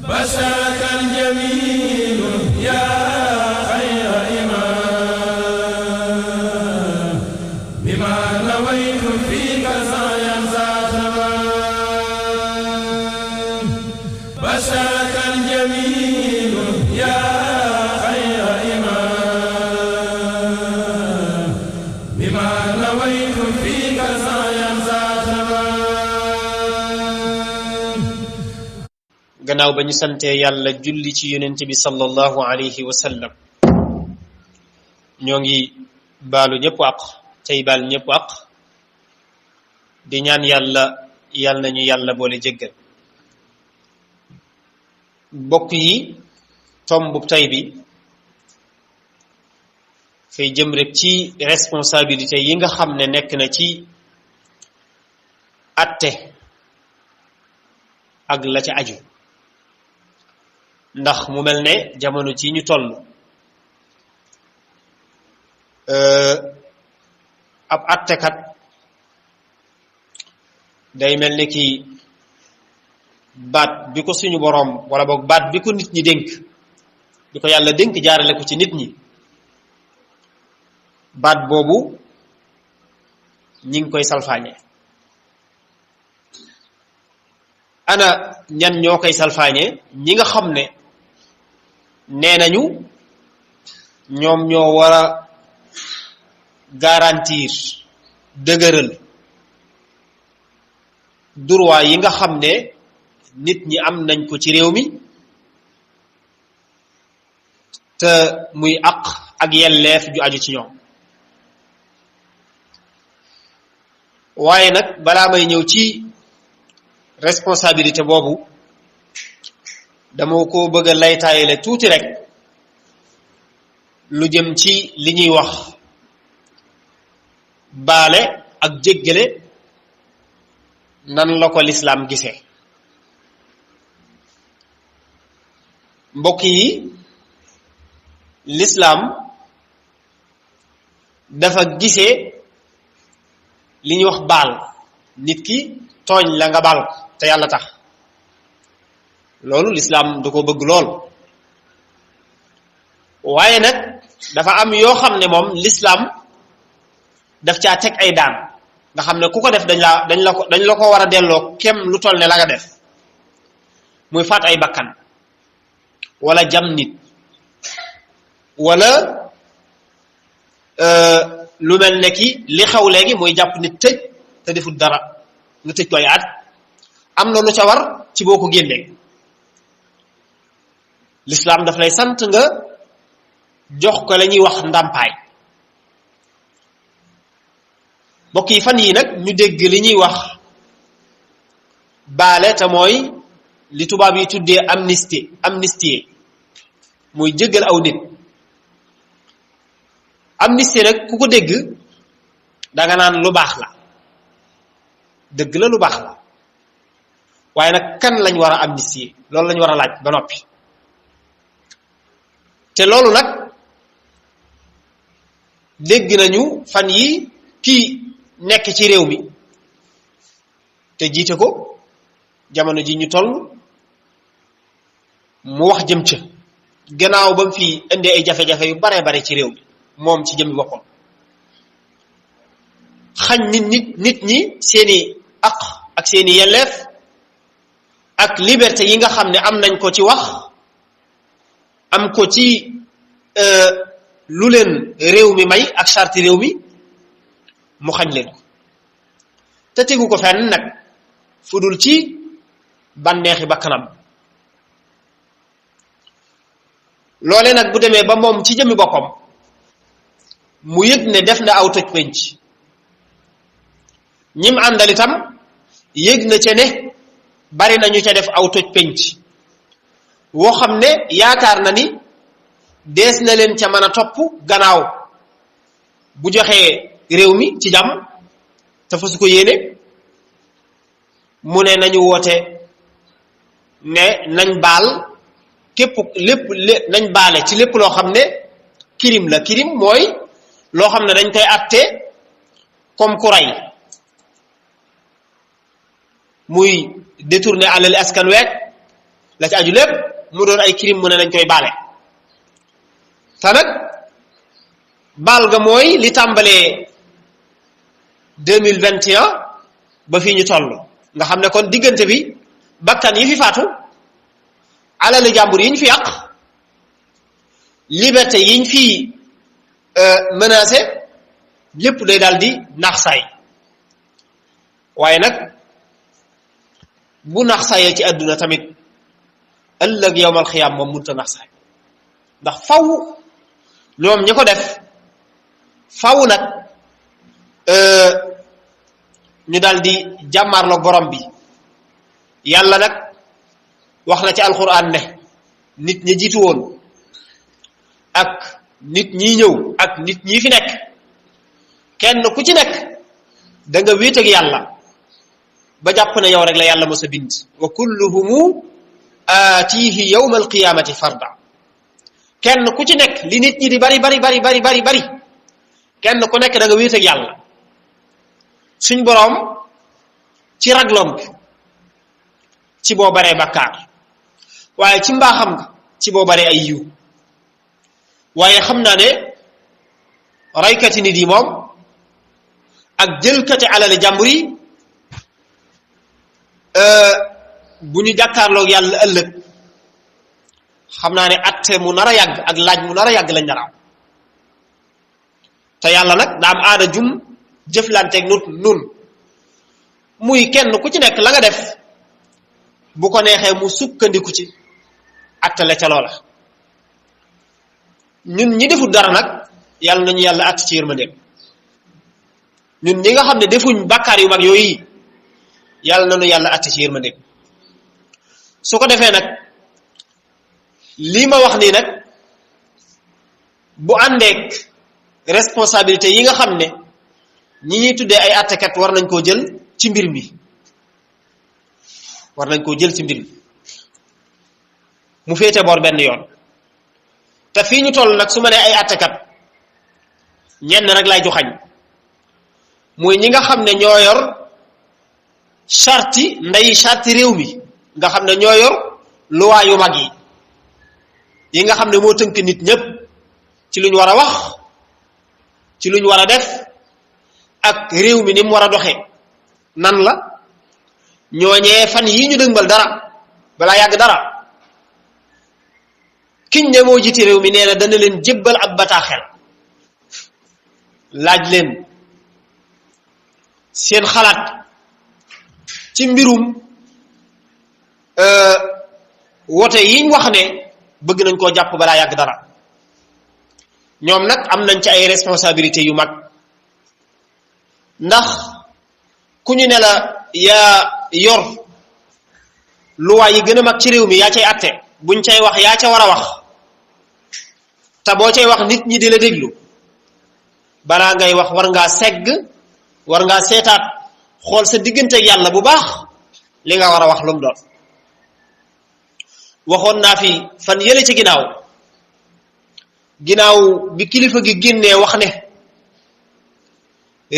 بشرك الجميل يا خير إمام بما نويت فيك سعيا ذا تمام بشرك الجميل يا خير إمام بما نويت فيك سعيا ذا تمام. gannaaw ba ñu santee yàlla julli ci yonent bi sallallahu alayhi wa sallam ñoo ngi baalu ñëpp àq tey baal ñëpp àq di ñaan yàlla nañu yàlla boole jéggal. bokk yi tombu tey bi fay jëm rek ci responsabilité yi nga xam ne nekk na ci atte ak la ca aju, ndax mu mel ne jamono ci ñu toll ab attekat day mel ni ki baat bi ko suñu boroom wala boog baat bi ko nit ñi dénk bi ko yàlla dénk jaarale ko ci nit ñi, baat boobu ñi ngi koy salfaañe. ana ñan ñoo koy salfaañe? ñi nga xam ne nee nañu ñoom ñoo war a garantir dëgëral droit yi nga xam ne nit ñi am nañ ko ci réew mi te muy àq ak yelleef ju aju ci ñoom. waaye nag balaa may ñëw ci responsabilité boobu dama ko bëgg a laytaayale tuuti rek lu jëm ci li ñuy wax baale ak jéggale nan la ko lislaam gisee. mbokk yi, lislaam dafa gisee li ñuy wax baal. nit ki tooñ la nga baal ko te yàlla tax, loolu lislaam du ko bëgg lool. waaye nag dafa am yoo xam ne moom lislaam daf caa teg ay daan nga xam ne ku ko def dañ la ko war a delloo kem lu toll ne la nga def, muy faat ay bakkan wala jam nit wala lu mel ne ki li xew léegi muy jàpp nit tëj te defut dara nga tëj ko ay at. am na lu ca war ci boo ko génnee. lislaam daf lay sant nga jox ko la ñuy wax ndàmpaay. mbokk yi, fan yii nag ñu dégg li ñuy wax baale te mooy li tubaab yi tuddee amnistie muy jéggal aw nit. amnistie nag ku ko dégg danga naan lu baax la, dëgg la lu baax la, waaye nag kan lañ war a amnistie? loolu lañ war a laaj ba noppi. te loolu nag dégg nañu fan yi kii nekk ci réew mi te jiite ko jamono ji ñu toll mu wax jëm ca gannaaw ba mu fi indee ay jafe-jafe yu bare bare ci réew mi moom ci jëmmi boppam, xañ nit ñi seeni aq ak seeni yelleef ak liberté yi nga xam ne am nañ ko ci wax, am ko ci lu leen réew mi may ak charte réew mi, mu xañ leen ko te tegu ko fenn nag fu dul ci bànneexi bakkanam. loole nag bu demee ba moom ci jëmmi boppam mu yëg ne def na aw toj penc, ñim àndal itam yëg na ca ne bari nañu ca def aw toj penc woo xam ne yaakaar na ni dees na leen ca mën a topp gannaaw bu joxee réew mi ci jàmm te fa su ko yéene. mu ne nañu woote ne nañ baal képp nañ baale ci lépp loo xam ne crime la. crime mooy loo xam ne dañ koy atte comme ku rey, muy détourner alal askan week la ci aju lépp mu doon ay crime mu ne nañ koy baale te nag baal ga mooy li tàmbalee 2021 ba fii ñu toll nga xam ne kon diggante bi bakkan yi fi faatu alali jàmbur yi ñu fi yàq liberté yi ñu fi menacé lépp day daal di naax saay waaye nag bu naax saayee ci àdduna tamit ëllëg yowmal xiyaam moom mënut a naax saay ndax faw ñoom ñi ko def faw nag ñu daal di jàmmaarloog borom bi yàlla nag wax na ci alquran ne nit ñi jiitu woon ak nit ñi ñëw ak nit ñi fi nekk kenn ku ci nekk da nga wéet ak yàlla ba jàpp ne yow rek la yàlla mos a bind wa kulluhumu aatihi yawma alqiyamati farda kenn ku ci nekk li nit ñi di bari kenn ku nekk da nga wéet ak yàlla suñ boroom ci ragloom ci boo baree bakkaar waaye ci mbaaxam nga ci boo baree ay yiw waaye xam naa ne raykati nit yi moom ak jëlkati alali jàmbur yi bu ñu jàkkaarloog yàlla ëllëg xam naa ne atte mu nar a yàgg ak laaj mu nar a yàgg lañ naraaw te yàlla nag daa am aada jum jëflanteeg nun muy kenn ku ci nekk la nga def bu ko neexee mu sukkandiku ci attale ca loola ñun ñi deful dara nag yàlla nañu yàlla att ci yërmandeem ñun ñi nga xam ne defuñ bàkkaar yu mag yooyu yàlla nañu yàlla att ci yërmandeem su ko defee nag lii ma wax nii nag bu àndeek responsabilité yi nga xam ne ñi ñuy tuddee ay attekat war nañ koo jël ci mbir mi war nañ koo jël ci mbir mi mu féete boor benn yoon te fii ñu toll nag su ma nee ay attekat ñenn rek lay joxañ muy ñi nga xam ne ñoo yor charti nday charti réew mi nga xam ne ñoo yor loi yu mag yi nga xam ne moo tënk nit ñépp ci luñ war a wax ci luñ war a def ak réew mi ni mu war a doxee nan la ñooñee fan yii ñu dëngbal dara balaa yàgg dara kiñ ne moo jiite réew mi nee na dana leen jébbal ab bataaxel laaj leen seen xalaat ci mbirum wote yiñ wax ne bëgg nañ koo jàpp balaa yàgg dara ñoom nag am nañ ci ay responsabilités yu mag ndax ku ñu ne la yaa yor luwaay yi gën a mag ci réew mi yaa cay atte buñ cay wax yaa ca war a wax te boo cay wax nit ñi di la déglu balaa ngay wax war ngaa segg war ngaa seetaat xool sa diggante ak yàlla bu baax li nga war a wax lu mu doon waxoon naa fi fan yële ci ginnaaw bi kilifa gi génnee wax ne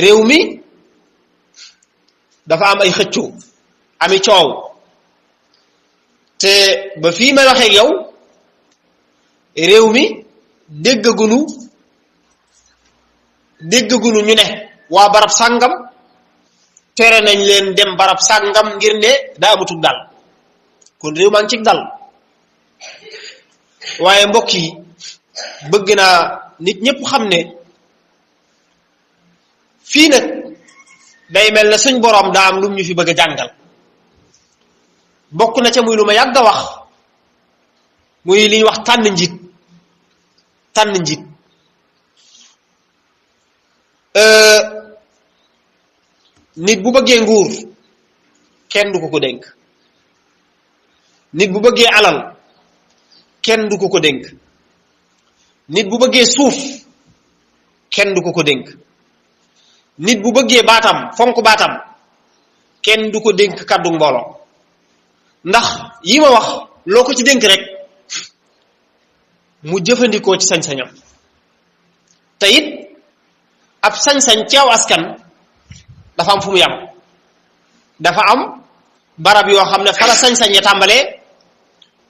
réew mi dafa am ay xëccoo ami coow te ba fii may waxee ak yow réew mi déggagunu ñu ne waa barab sàngam tere nañ leen dem barab sàngam ngir ne daa amutug dal kon réew maa ngi ci dal waaye mbokk yi bëgg naa nit ñépp xam ne fii nag day mel ne suñ boroom daa am lu ñu fi bëgg a jàngal bokk na ca muy lu ma yàgg a wax muy li ñuy wax tànn njiit nit bu bëggee nguur kenn du ko dénk nit bu bëggee alal kenn du ko dénk nit bu bëggee suuf kenn du ko dénk nit bu bëggee baatam fonk baatam kenn du ko dénk kàddu mbooloo ndax yi ma wax loo ko ci dénk rek mu jëfandikoo ci sañ-sañam te it ab sañ-sañ ci aw askan dafa am fu mu yam dafa am barab yoo xam ne fa la sañ-sañ ya tàmbalee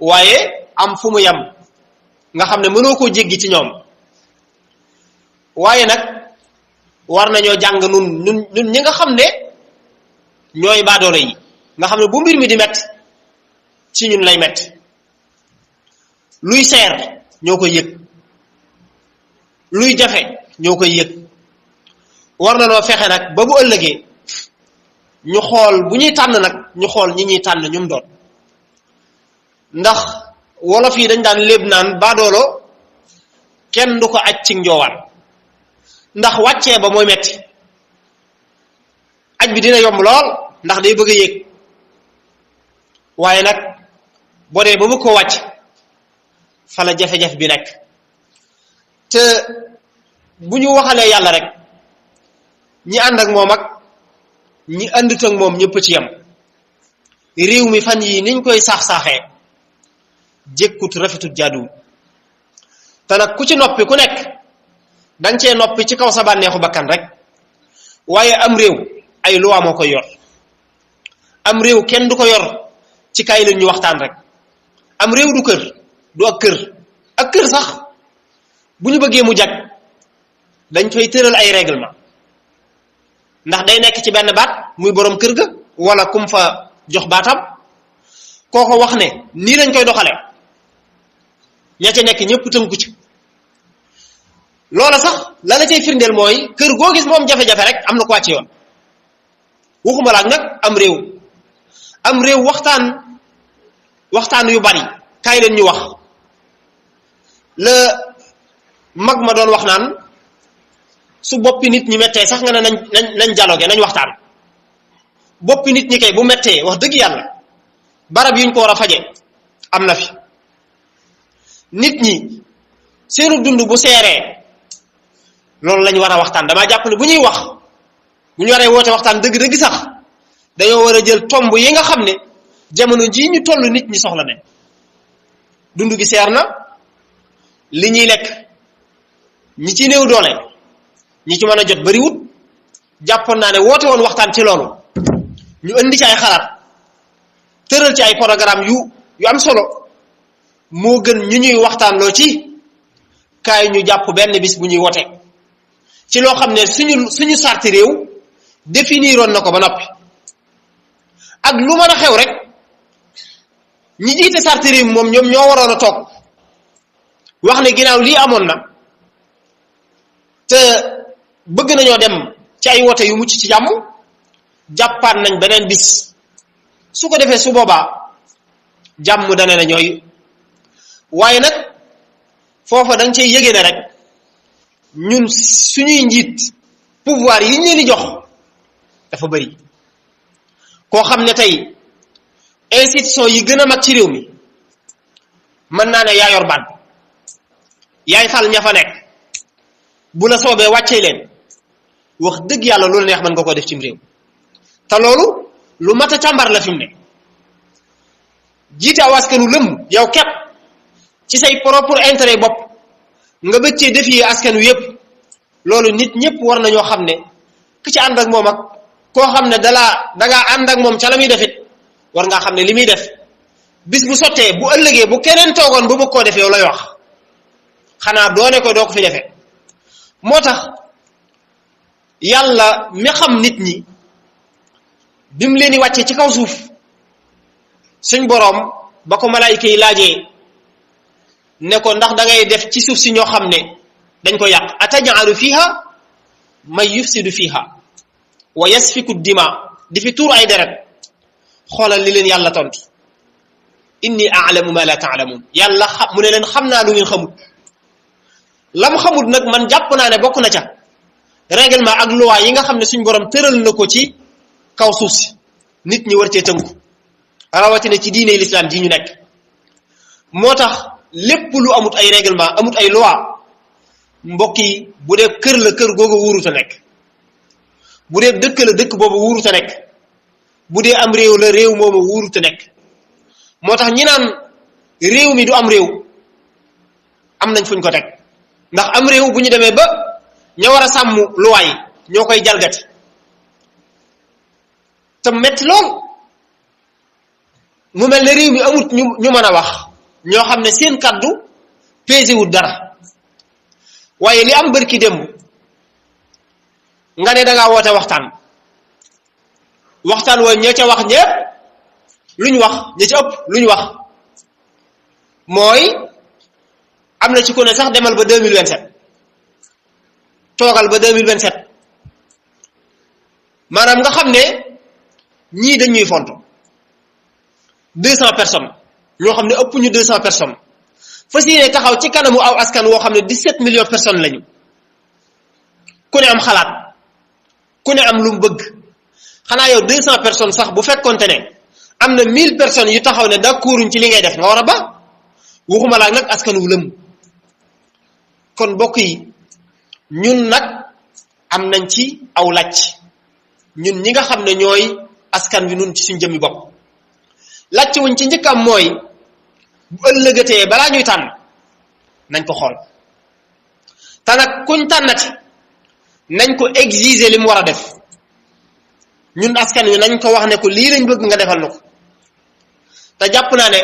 waaye am fu mu yem nga xam ne mënoo koo jéggi ci ñoom. waaye nag war nañoo jàng nun ñi nga xam ne ñooy baadoolo yi nga xam ne bu mbir mi di metti ci ñun lay metti luy seer ñoo koy yëg luy jafe ñoo koy yëg. war na noo fexe nag ba bu ëllëgee ñu xool bu ñuy tànn nag ñu xool ñi ñuy tànn ñum doon, ndax wolof yi dañ daan léeb naan baadoolo kenn du ko aj ci njoowaan, ndax wàccee ba mooy metti. aj bi dina yomb lool ndax day bëgg a yéeg, waaye nag boo dee ba bëgg koo wàcc fa la jafe-jafe bi nekk. te bu ñu waxalee yàlla rek ñi ànd ak moom ak ñi àndut ak moom ñëpp ci yem. réew mi fan yii niñ koy saax-saaxee jékkut rafetut jaaduwul, te nag ku ci noppi ku nekk danga cee noppi ci kaw sa bànneexu bakkan rek, waaye am réew ay loi moo koy yor. am réew kenn du ko yor ci kaay lañ ñu waxtaan rek. am réew du kër, du ak kër. ak kër sax bu ñu bëggee mu jag dañ fay tëral ay règlement, ndax day nekk ci benn baat muy boroom kër ga wala kum fa jox baatam kooko wax ne nii lañ koy doxale, ña ca nekk ñëpp tënku ci. loola sax la la cay firndeel mooy kër goo gis moom jafe-jafe rek am na ko wàcce yoon. waxuma laak nag am réew. am réew waxtaan yu bari kaay leen ñu wax. la mag ma doon wax naan su boppi nit ñi mettee sax nga ne nañ dialogue nañ waxtaan. boppi nit ñi kay bu mettee wax dëgg yàlla barab yuñ ko war a faje am na fi. nit ñi seenu dund bu seeree loolu lañ war a waxtaan. damaa jàpp ne bu ñuy wax bu ñu waree woote waxtaan dëgg-dëgg sax dañoo war a jël tomb yi nga xam ne jamono jii ñu toll nit ñi soxla ne. dund gi seer na, li ñuy lekk ñi ci néew doole ñi ci mën a jot bariwut. jàppoon naa ne woote woon waxtaan ci loolu ñu indi ci ay xalaat tëral ci ay programme yu am solo moo gën ñu ñuy waxtaan loo ci kaay ñu jàpp benn bis bu ñuy wote ci loo xam ne suñu sarti réew définiroon na ko ba noppi. ak lu mën a xew rek ñi jiite sarti réew moom ñoom ñoo waroon a toog wax ne ginnaaw lii amoon na te bëgg nañoo dem ci ay wote yu mucc ci jàmm, jàppaat nañ beneen bis. su ko defee su boobaa jàmm dana na ñooy. waaye nag foofa da nga cay yëgee ne rek ñun suñuy njiit pouvoir yi ñu leen di jox dafa bari. koo xam ne tey institution yi gën a mag ci réew mi mën naa ne yaa yor baat yaay fal ña fa nekk, bu la soobee wàccee leen. wax dëgg yàlla loolu neex mën nga ko def cim réew, te loolu lu mat a càmbar la fi mu ne. jiite aw askanu lëmm yow képp ci say propre intérêt bopp nga bëccee défier askan wi yépp, loolu nit ñëpp war nañoo xam ne ku ci ànd ak moom ak koo xam ne dangaa ànd ak moom ca la muy defit war ngaa xam ne li muy def bis bu sottee bu ëllëgee bu keneen toogoon ba bëgg koo def yow lay wax, xanaa doone ko doo ko fi defee. moo tax yàlla mi xam nit ñi bi mu leen di wàcce ci kaw suuf suñ boroom ba ko malaayika yi laajee ne ko ndax da ngay def ci suuf si ñoo xam ne dañ ko yàq, ataj'alu fiha man yufsidu fiha wa yasfiku dima, di fi tuur ay deret. xoolal li leen yàlla tontu, inni a'lamu ma la ta'lamun. yàlla mu ne leen xam naa lu ngeen xamut. lam xamut nag man jàpp naa ne bokk na ca règlement ak loi yi nga xam ne suñ borom tëral na ko ci kaw suuf si nit ñi war cee tënku, rawatina ci diine l'islam ji ñu nekk. moo tax lépp lu amut ay règlement amut ay loi mbokk yi, bu dee kër la kër googu wuuruta nekk, bu dee dëkk la dëkk boobu wuuruta nekk, bu dee am réew la réew moomu wuuruta nekk. moo tax ñi naan réew mi du am réew am nañ fuñ ko teg, ndax am réew bu ñu demee ba ña war a sàmm luwaay ñoo koy jalgati te metti lool. mu mel ne réew mi amut ñu mën a wax ñoo xam ne seen kaddu pesé wul dara waaye li am bërki démb nga ne dangaa woote waxtaan wa ña ca wax ñépp luñ wax ña ca ëpp luñ wax mooy am na ci ku ne sax demal ba 2027 toogal ba 2027 maanaam nga xam ne ñii dañuy fonto 200 personnes ñoo xam ne ëpp ñu 200 personnes fas yéene taxaw ci kanamu aw askan woo xam ne 17 millions personnes lañu ku ne am xalaat ku ne am lu mu bëgg xanaa yow 200 personnes sax bu fekkonte ne am na 1000 personnes yu taxaw ne d'accorduñ ci li ngay def nga war a ba waxuma laa nag askan wu lëm kon bokk yi ñun nag am nañ ci aw làcc ñun ñi nga xam ne ñooy askan wi nun ci suñ jëmmi bopp làcc wuñ ci njëkk am mooy bu ëllëgatee balaa ñuy tànn nañ ko xool te nag kuñ tànnati nañ ko exiger li mu war a def ñun askan wi nañ ko wax ne ko lii lañ bëgg nga defal na ko te jàpp naa ne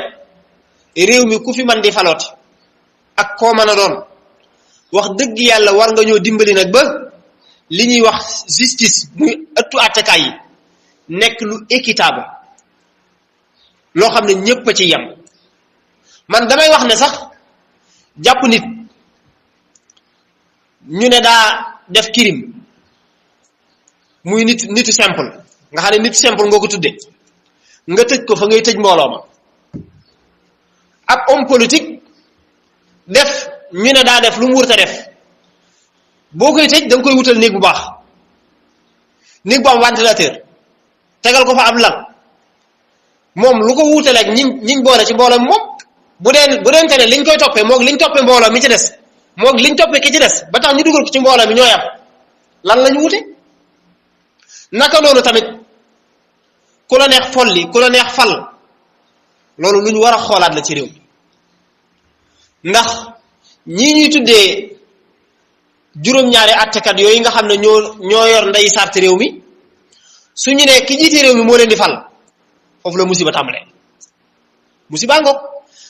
réew mi ku fi man di falooti ak koo mën a doon wax dëgg yàlla war nga ñoo dimbali nag ba li ñuy wax justice muy ëttu àttekaay yi nekk lu équitable loo xam ne ñépp a ci yem man damay wax ne sax jàpp nit ñu ne daa def crime muy nitu simple nga xam ne nitu simple nga ko tudde nga tëj ko fa ngay tëj mbooloo ma ab homme politique def ñu ne daa def lu mu wurta def boo koy tëj da nga koy wutal néeg bu baax néeg bu am ventilateur tegal ko fa ab lal moom lu ko wutaleeg ñiñ boole ci mbooloo moom bu deente ne liñ koy toppee moog liñ toppee mbooloo mi ci des moog liñ toppee ki ci des ba tax ñu dugal ko ci mbooloo mi ñooy am lan lañu wute naka noonu tamit ku la neex folli ku la neex fal loolu lu ñu war a xoolaat la ci réew ndax ñii ñuy tuddee juróom-ñaari àttekat yooyu nga xam ne ñoo yor ndey sart réew mi su ñu ne ki jiite réew mi moo leen di fal foofu la musiba tàmbalee musiba ngoog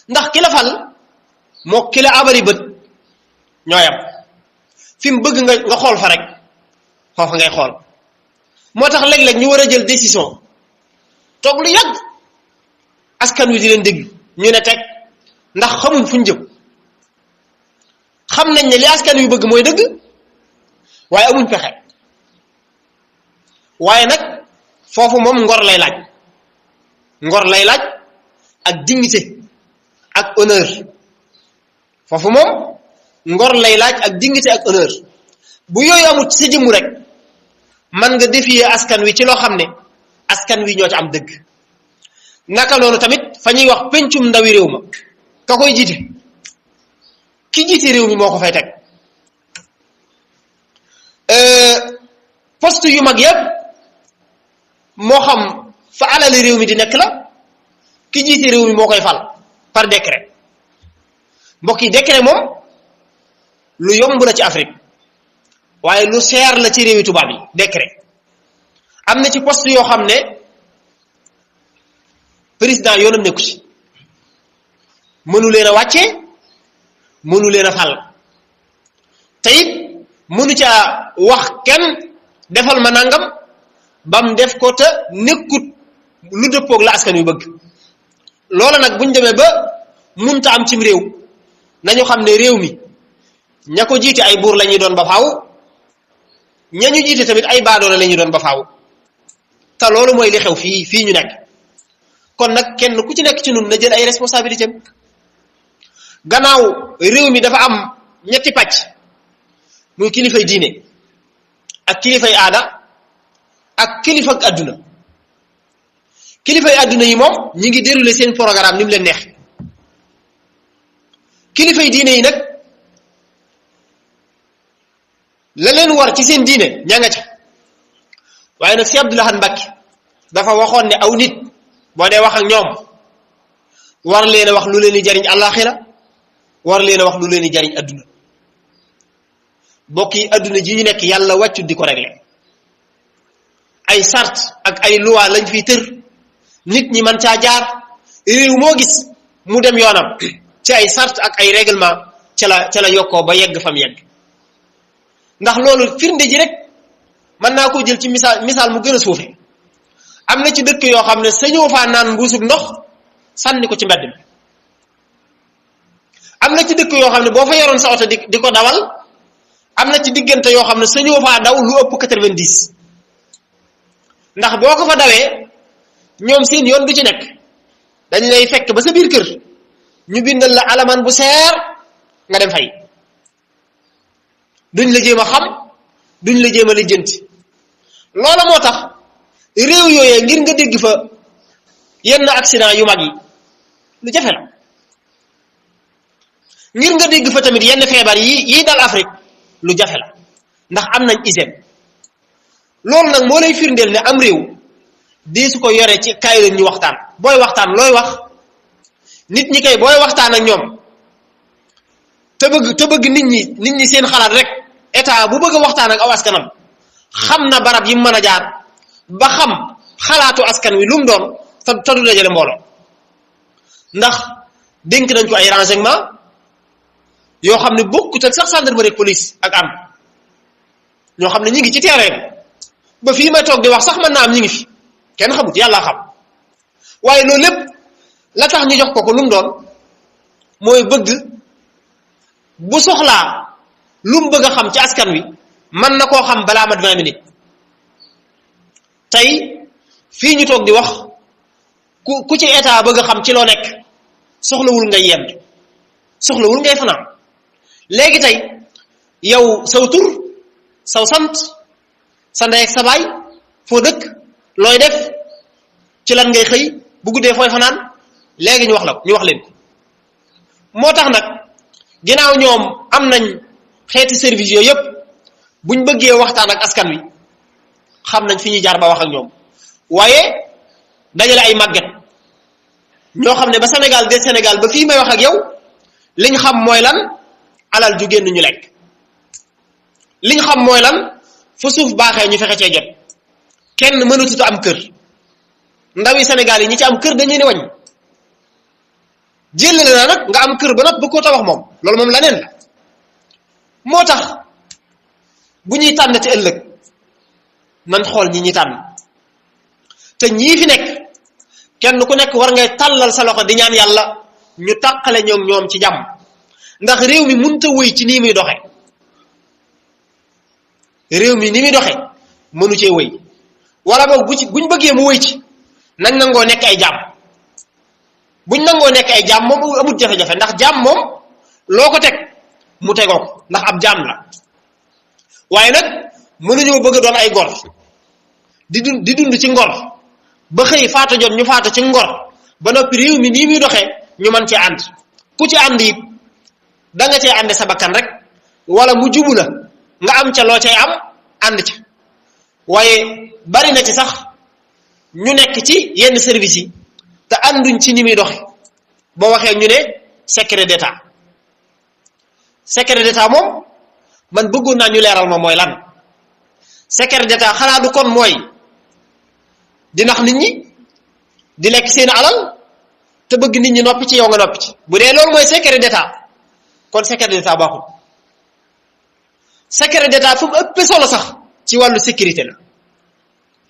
ndax ki la fal moo ki la abari bët ñooyam fi mu bëgg nga xool fa rek foofa ngay xool moo tax léeg-léeg ñu war a jël décision toog lu yàgg askan wi di leen déglu ñu ne teg ndax xamuñ fuñ jëm xam nañ ne li askan wi bëgg mooy dëgg waaye amuñ pexe waaye nag foofu moom ngor lay laaj ak dignité ak honneur foofu moom ngor lay laaj ak dignité ak honneur bu yooyu amul ci sa jëmmu rek man nga défier askan wi ci loo xam ne askan wi ñoo ci am dëgg naka noonu tamit fa ñuy wax pencum ndawi réew ma ka koy jiite ki jiite réew mi moo ko fay teg poste yu mag yépp moo xam fa alali réew mi di nekk la ki jiite réew mi moo koy fal par décret mbokk yi décret moom lu yomb la ci Afrique waaye lu seer la ci réewi tubaab yi décret am na ci poste yoo xam ne président yoonam nekku ci mënu leen a wàcce mënu leen a fal te it mënu caa wax kenn defal ma nangam bam def ko te nekkut lu dëppoog la askan wi bëgg loola nag buñ demee ba munta am cim réew nañu xam ne réew mi ña ko jiite ay buur la ñuy doon ba faaw ña ñu jiite tamit ay baadoona la ñuy doon ba faaw te loolu mooy li xew fii ñu nekk kon nag kenn ku ci nekk ci nun na jël ay responsabilité gannaaw réew mi dafa am ñetti pàcc muy kilifay diine ak kilifay aada ak kilifa ak adduna kilifay adduna yi moom ñi ngi dérouler seen programme ni mu leen neex kilifay diine yi nag la leen war ci seen diine ña nga ca waaye nag si Abdou Lahad Mbacké dafa waxoon ne aw nit boo dee wax ak ñoom war leen a wax lu leen di jariñ àllaaxira war leen a wax lu leen di jariñ adduna bokk yi adduna ji ñu nekk yàlla wàccut di ko régler ay sart ak ay loi lañ fiy tër nit ñi mën caa jaar réew moo gis mu dem yoonam ci ay sart ak ay règlement ca la yokkoo ba yegg fam yegg. ndax loolu firnde ji rek mën naa koo jël ci misaal mu gën a suufe am na ci dëkk yoo xam ne sañoo faa naan mbuusug ndox sànni ko ci mbedd mi. am na ci dëkk yoo xam ne boo fa yoroon sa oto di ko dawal am na ci diggante yoo xam ne sañoo faa daw lu ëpp 90 ndax boo ko fa dawee ñoom seen yoon du ci nekk dañ lay fekk ba sa biir kër ñu bindal la alamaan bu seer nga dem fay duñ la jéem a xam duñ la jéem a lijjanti. loola moo tax réew yooyee ngir nga dégg fa yenn accident yu mag yi lu jafe la ngir nga dégg fa tamit yenn feebar yi dal Afrique lu jafe la ndax am nañ hygiène. loolu nag moo lay firndeel ne am réew di su ko yore ci kaay leen ñu waxtaan. booy waxtaan looy wax nit ñi kay booy waxtaan ak ñoom te bëgg nit ñi seen xalaat rek état bu bëgg a waxtaan ak aw askanam xam na barab yi mu mën a jaar ba xam xalaatu askan wi lu mu doon te du dajale mbooloo. ndax dénk nañ ko ay renseignement yoo xam ne bokkut ak sax gendarmerie police ak am ñoo xam ne ñi ngi ci terrain ba fii may toog di wax sax mën naa am ñi ngi fi kenn xamut yàlla xam. waaye loolu lépp la tax ñu jox ko lu mu doon mooy bëgg bu soxlaa lu mu bëgg a xam ci askan wi mën na koo xam balaa mat 20 minutes. tey fii ñu toog di wax ku ci état bëgg a xam ci loo nekk soxlawul ngay yend soxlawul ngay fanaan. léegi tey yow saw tur saw sant sa ndey ak sa baay foo dëkk looy def ci lan ngay xëy bu guddee fooy fanaan léegi ñu wax leen ko. moo tax nag ginnaaw ñoom am nañ xeeti service yooyu yëpp buñ bëggee waxtaan ak askan wi xam nañ fi ñuy jaar ba wax ak ñoom. waaye dajale ay màgget ñoo xam ne ba Sénégal ba fii may wax ak yow liñ xam mooy lan alal ju génn ñu lekk. liñ xam mooy lan fu suuf baaxee ñu fexe cee jot. kenn mënatut am kër ndawi Sénégal yi ñi ci am kër dañuy ne wañ jëlale na nag nga am kër ba nag bu ko tabax moom loolu moom la neen la. moo tax bu ñuy tànn ci ëllëg man xool ñi ñuy tànn te ñii fi nekk kenn ku nekk war ngay tàllal sa loxo di ñaan yàlla ñu tàqale ñoom ci jàmm ndax réew mi mënut a wëy ci nii muy doxe réew mi ni muy doxe mënu cee wëy wala boog buñ bëggee mu wëy ci nañ nangoo nekk ay jàmm. buñ nangoo nekk ay jaam moom amut jafe-jafe ndax jaam moom loo ko teg mu tegoo ko ndax ab jaam la. waaye nag mënuñoo bëgg a doon ay gor di dund ci ngor ba xëy faata jot ñu faata ci ngor ba noppi réew mi nii muy doxee ñu mën cee ànd. ku ci ànd it da nga cee ànde sa bakkan rek wala mu jubu la nga am ca loo cay am ànd ca. waaye bari na ci sax ñu nekk ci yenn service yi te ànduñ ci ni muy doxe boo waxee ñu ne secret d'état. secret d'état moom man bëggoon naa ñu leeral ma mooy lan. secret d'état xanaa du kon mooy di nax nit ñi di lekk seen alal te bëgg nit ñi noppi ci yow nga noppi ci. bu dee loolu mooy secret d'état kon secret d'état baaxul. secret d'état fu mu ëpp solo sax ci wàllu sécurité la.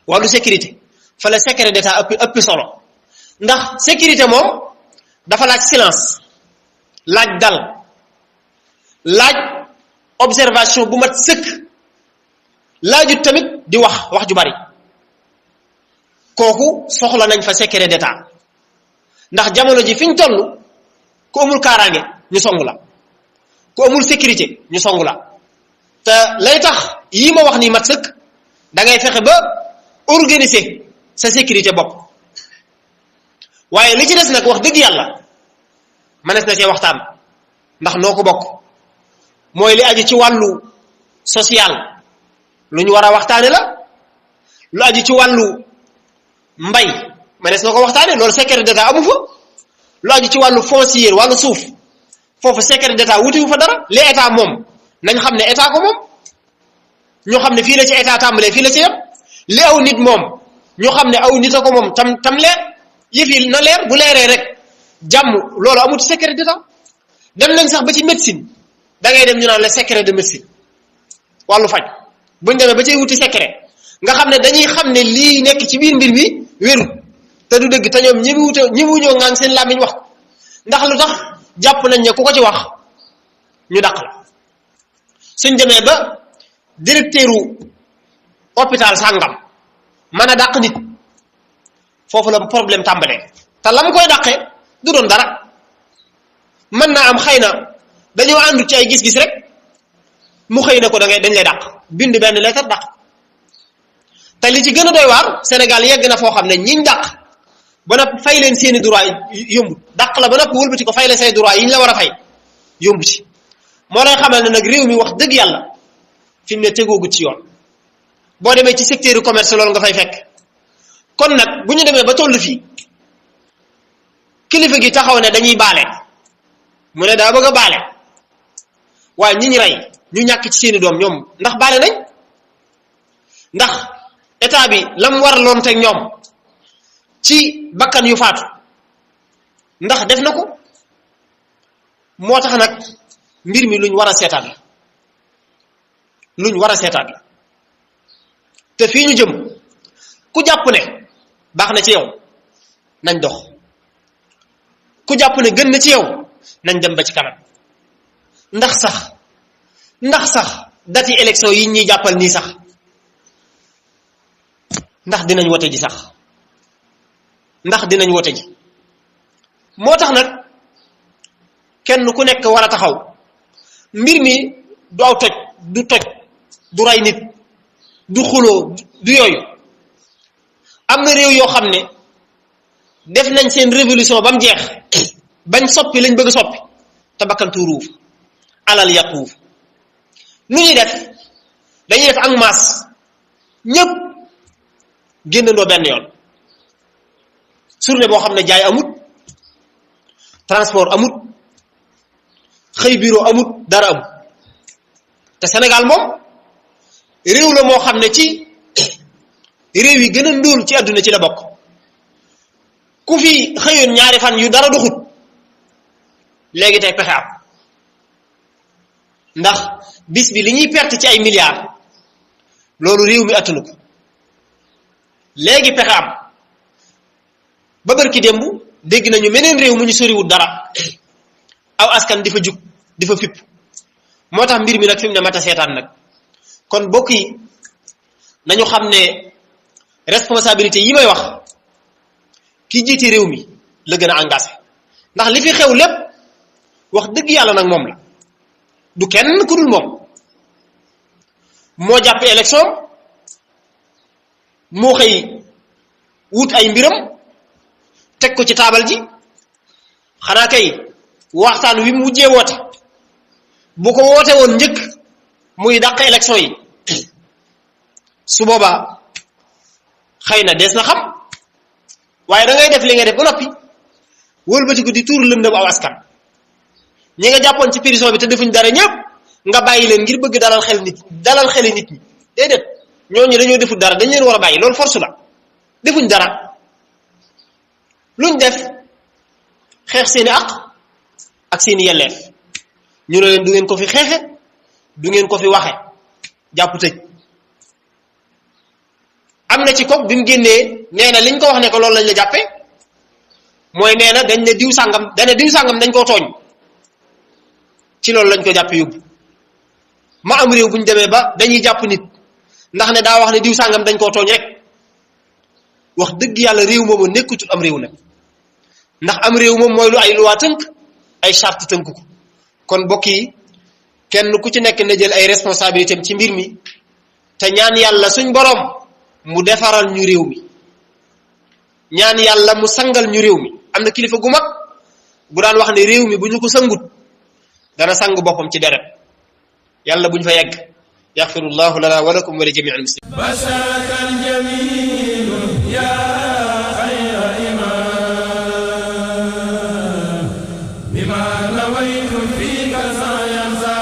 wàllu sécurité fa la secret d'état ëpp solo ndax sécurité moom dafa laaj silence laaj dal laaj observation bu mat sëkk laajut tamit di wax ju bari. kooku soxla nañ fa secret d'état ndax jamono ji fi ñu toll ku amul kaaraange ñu songu la ku amul sécurité ñu songu la te lay tax yii ma wax nii mat sëkk da ngay fexe ba organiser sa sécurité bopp. waaye li ci des nag wax dëgg yàlla mënees na cee waxtaan ndax noo ko bokk mooy li aju ci wàllu social lu ñu war a waxtaane la. lu aju ci wàllu mbay mënees na ko waxtaane loolu secret d'état amu fa. lu aju ci wàllu foncier wàllu suuf foofu secret d'état wutiwu fa dara. li état moom nañ xam ne état ko moom ñoo xam ne fii la ci état tàmbalee fii la ci yem. li aw nit moom ñu xam ne aw nit a ko moom tam leer yëf yi na leer bu leeree rek jàmm loolu amut secret d'état dem nañ sax ba ci médecine da ngay dem ñu naan la secret de médecine wàllu faj buñ demee ba cay wuti secret nga xam ne dañuy xam ne lii nekk ci biir mbir mi wéru te du dëgg te ñoom ñi wuñoo ngaan seen làmmiñ wax ko ndax lu tax jàpp nañ ne ku ko ci wax ñu dàq la suñ demee ba directeuru hôpital sàngam mën a dàq nit foofu la problème tàmbalee te la mu koy dàqee du doon dara mën naa am xëy na dañoo àndu ci ay gis-gis rek mu xëy na ko dañ lay dàq bind benn lettre dàq te li ci gën a doy waar Sénégal yegg na foo xam ne ñiñ dàq ba nag fay leen seeni droit yombu dàq la ba nag wëlbati ko fay la say droit yi ñu la war a fay yombu ci moo lay xamal ne nag réew mi wax dëgg yàlla fi mu ne tegoogut ci yoon boo demee ci secteur commerce loolu nga fay fekk kon nag bu ñu demee ba toll fii kilifa gi taxaw ne dañuy baale mu ne daa bëgg a baale waaye ñi ñu rey ñu ñàkk ci seeni doom ñoom ndax baale nañ ndax état bi lam war loon teg ñoom ci bakkan yu faatu ndax def na ko moo tax nag mbir mi luñ war a seetaat la luñ war a seetaat la te fii ñu jëm ku jàpp ne baax na ci yow nañ dox ku jàpp ne gën na ci yow nañ dem ba ci kanam ndax sax dati élection yi ñuy jàppal nii sax ndax dinañ wote ji sax ndax dinañ wote ji moo tax nag kenn ku nekk war a taxaw mbir mi du aw toj du rey nit du xuloo du yooyu am na réew yoo xam ne def nañ seen révolution ba mu jeex bañ soppi lañ bëgg soppi te bakkan tuuruuf alal yàquuf nu ñuy def dañuy def ak maas ñëpp génnandoo benn yoon journée boo xam ne jaay amut transport amut xëy bureau amut dara amut te Sénégal moom réew la moo xam ne ci réew yi gën a ndóol ci àdduna ci la bokk ku fi xëyoon ñaari fan yu dara doxut léegi tey pexe am ndax bis bi li ñuy perte ci ay milliards loolu réew mi attanu ko léegi pexe am ba barki démb dégg nañu meneen réew mu ñu soriwut dara aw askan di fa jug di fa fipp moo tax mbir mi nag fi mu ne mat a seetaan nag kon bokk yi nañu xam ne responsabilité yi may wax ki jiite réew mi la gën a engagé ndax li fi xew lépp wax dëgg yàlla nag moom la du kenn ku dul moom moo jàpp élection moo xëy wut ay mbiram teg ko ci taabal ji xanaa kay waxtaan wi mu mujjee woote bu ko woote woon njëkk muy dàq élection yi su boobaa xëy na des na xam waaye da ngay def li ngay def ba noppi wëlbatiku di tuur lëndëm aw askan ñi nga jàppoon ci prison bi te defuñ dara ñëpp nga bàyyi leen ngir bëgg dalal xeli nit ñi déedéet ñooñu dañoo deful dara dañ leen war a bàyyi loolu force la defuñ dara luñ def xeex seeni àq ak seeni yelleef ñu ne leen du ngeen ko fi xeexe du ngeen ko fi waxe jàpp tëj am na ci kook bi mu génnee nee na liñ ko wax ne ko loolu lañ la jàppe mooy nee na dañ ne diw sàngam dañ koo tooñ ci loolu lañ ko jàppe yóbbu ma am réew bu ñu demee ba dañuy jàpp nit ndax ne daa wax ne diw sàngam dañ koo tooñ rek wax dëgg yàlla réew moomu nekkutul am réew nag ndax am réew moom mooy lu ay luwaa tënk ay charte tënk ko kon mbokk yi kenn ku ci nekk na jël ay responsabilité ci mbir mi te ñaan yàlla suñ boroom mu defaral ñu réew mi ñaan yàlla mu sangal ñu réew mi am na kilifa gu mag bu daan wax ne réew mi bu ñu ko sangut dana sang boppam ci deret yàlla buñ fa yegg yaxfirullahu lana wa lakum wa li jami'il muslimin basharakal jamil ya khayra imam bima nawaytu fika sa yanza